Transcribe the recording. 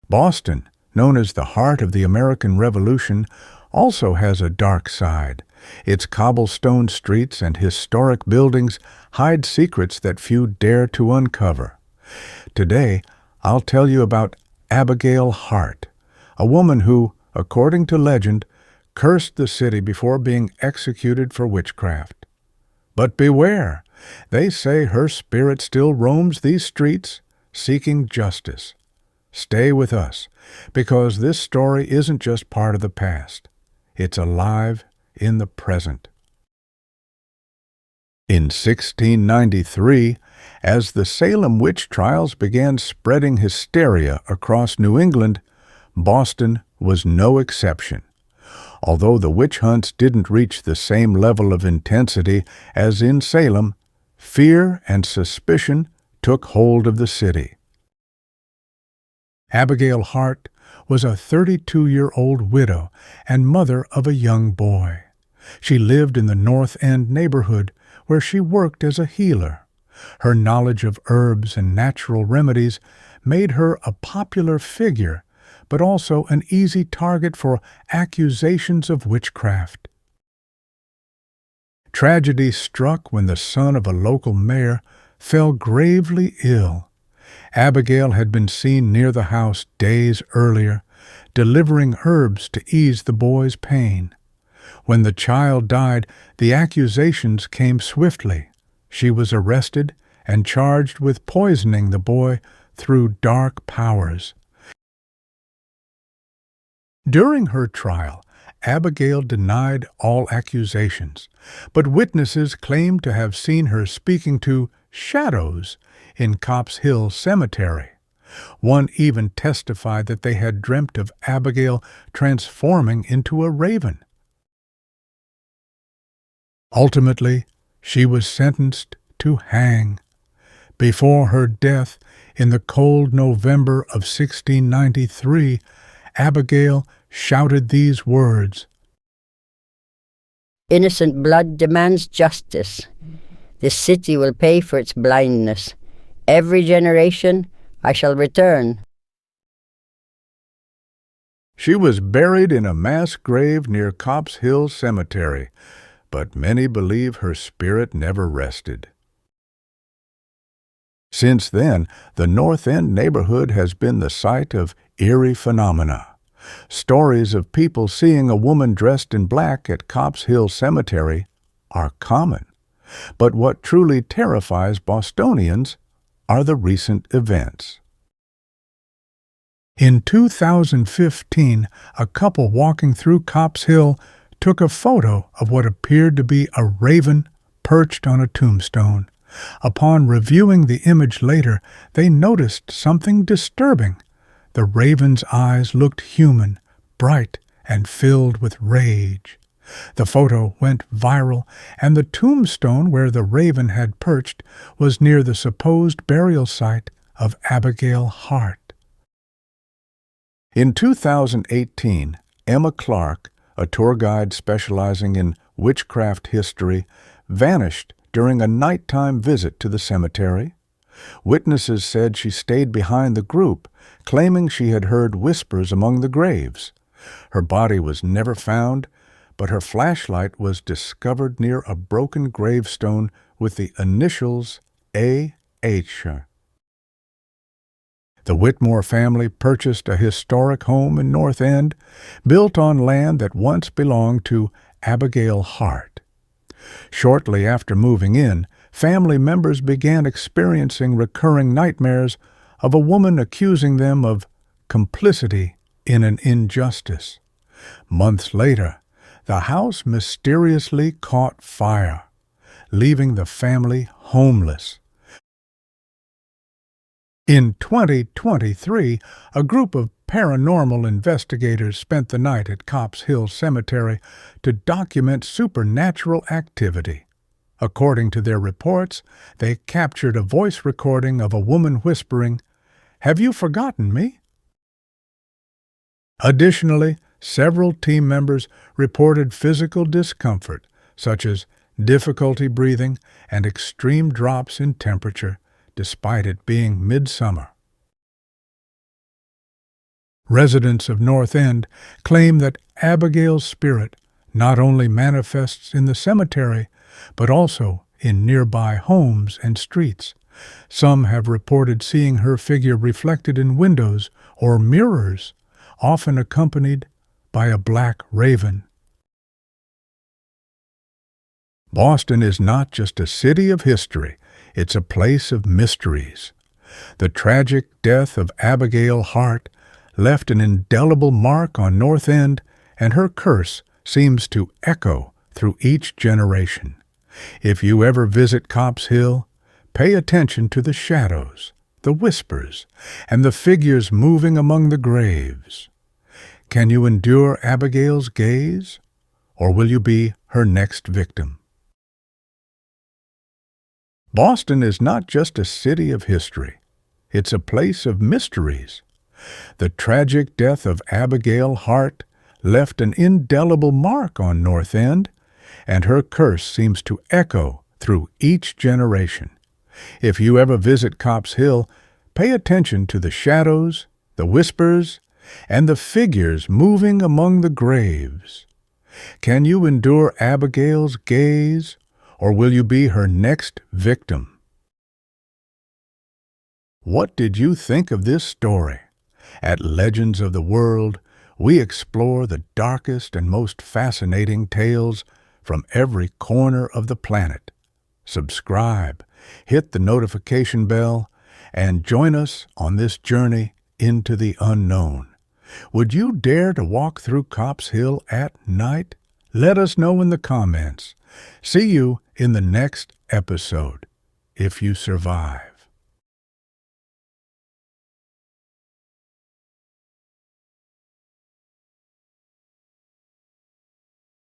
Boston, known as the heart of the American Revolution, also has a dark side. Its cobblestone streets and historic buildings hide secrets that few dare to uncover. Today, I'll tell you about Abigail Hart, a woman who, according to legend, cursed the city before being executed for witchcraft. But beware, they say her spirit still roams these streets, seeking justice. Stay with us, because this story isn't just part of the past. It's alive in the present. In 1693, as the Salem witch trials began spreading hysteria across New England, Boston was no exception. Although the witch hunts didn't reach the same level of intensity as in Salem, fear and suspicion took hold of the city. Abigail Hart was a 32-year-old widow and mother of a young boy. She lived in the North End neighborhood where she worked as a healer. Her knowledge of herbs and natural remedies made her a popular figure, but also an easy target for accusations of witchcraft. Tragedy struck when the son of a local mayor fell gravely ill. Abigail had been seen near the house days earlier, delivering herbs to ease the boy's pain. When the child died, the accusations came swiftly. She was arrested and charged with poisoning the boy through dark powers. During her trial, Abigail denied all accusations, but witnesses claimed to have seen her speaking to shadows in Copp's Hill Cemetery. One even testified that they had dreamt of Abigail transforming into a raven. Ultimately, she was sentenced to hang. Before her death, in the cold November of 1693, Abigail shouted these words, "Innocent blood demands justice. This city will pay for its blindness. Every generation I shall return." She was buried in a mass grave near Copp's Hill Cemetery, but many believe her spirit never rested. Since then, the North End neighborhood has been the site of eerie phenomena. Stories of people seeing a woman dressed in black at Copp's Hill Cemetery are common. But what truly terrifies Bostonians are the recent events. In 2015, a couple walking through Copp's Hill took a photo of what appeared to be a raven perched on a tombstone. Upon reviewing the image later, they noticed something disturbing. The raven's eyes looked human, bright, and filled with rage. The photo went viral, and the tombstone where the raven had perched was near the supposed burial site of Abigail Hart. In 2018, Emma Clark, a tour guide specializing in witchcraft history, vanished during a nighttime visit to the cemetery. Witnesses said she stayed behind the group, claiming she had heard whispers among the graves. Her body was never found, but her flashlight was discovered near a broken gravestone with the initials A.H. The Whitmore family purchased a historic home in North End, built on land that once belonged to Abigail Hart. Shortly after moving in, family members began experiencing recurring nightmares of a woman accusing them of complicity in an injustice. Months later, the house mysteriously caught fire, leaving the family homeless. In 2023, a group of paranormal investigators spent the night at Copp's Hill Cemetery to document supernatural activity. According to their reports, they captured a voice recording of a woman whispering, "Have you forgotten me?" Additionally, several team members reported physical discomfort, such as difficulty breathing and extreme drops in temperature, despite it being midsummer. Residents of North End claim that Abigail's spirit not only manifests in the cemetery, but also in nearby homes and streets. Some have reported seeing her figure reflected in windows or mirrors, often accompanied by a black raven. Boston is not just a city of history, it's a place of mysteries. The tragic death of Abigail Hart left an indelible mark on North End, and her curse seems to echo through each generation. If you ever visit Copp's Hill, pay attention to the shadows, the whispers, and the figures moving among the graves. Can you endure Abigail's gaze, or will you be her next victim? Boston is not just a city of history, it's a place of mysteries. The tragic death of Abigail Hart left an indelible mark on North End, and her curse seems to echo through each generation. If you ever visit Copp's Hill, pay attention to the shadows, the whispers, and the figures moving among the graves. Can you endure Abigail's gaze, or will you be her next victim? What did you think of this story? At Legends of the World, we explore the darkest and most fascinating tales from every corner of the planet. Subscribe, hit the notification bell, and join us on this journey into the unknown. Would you dare to walk through Copp's Hill at night? Let us know in the comments. See you in the next episode, if you survive.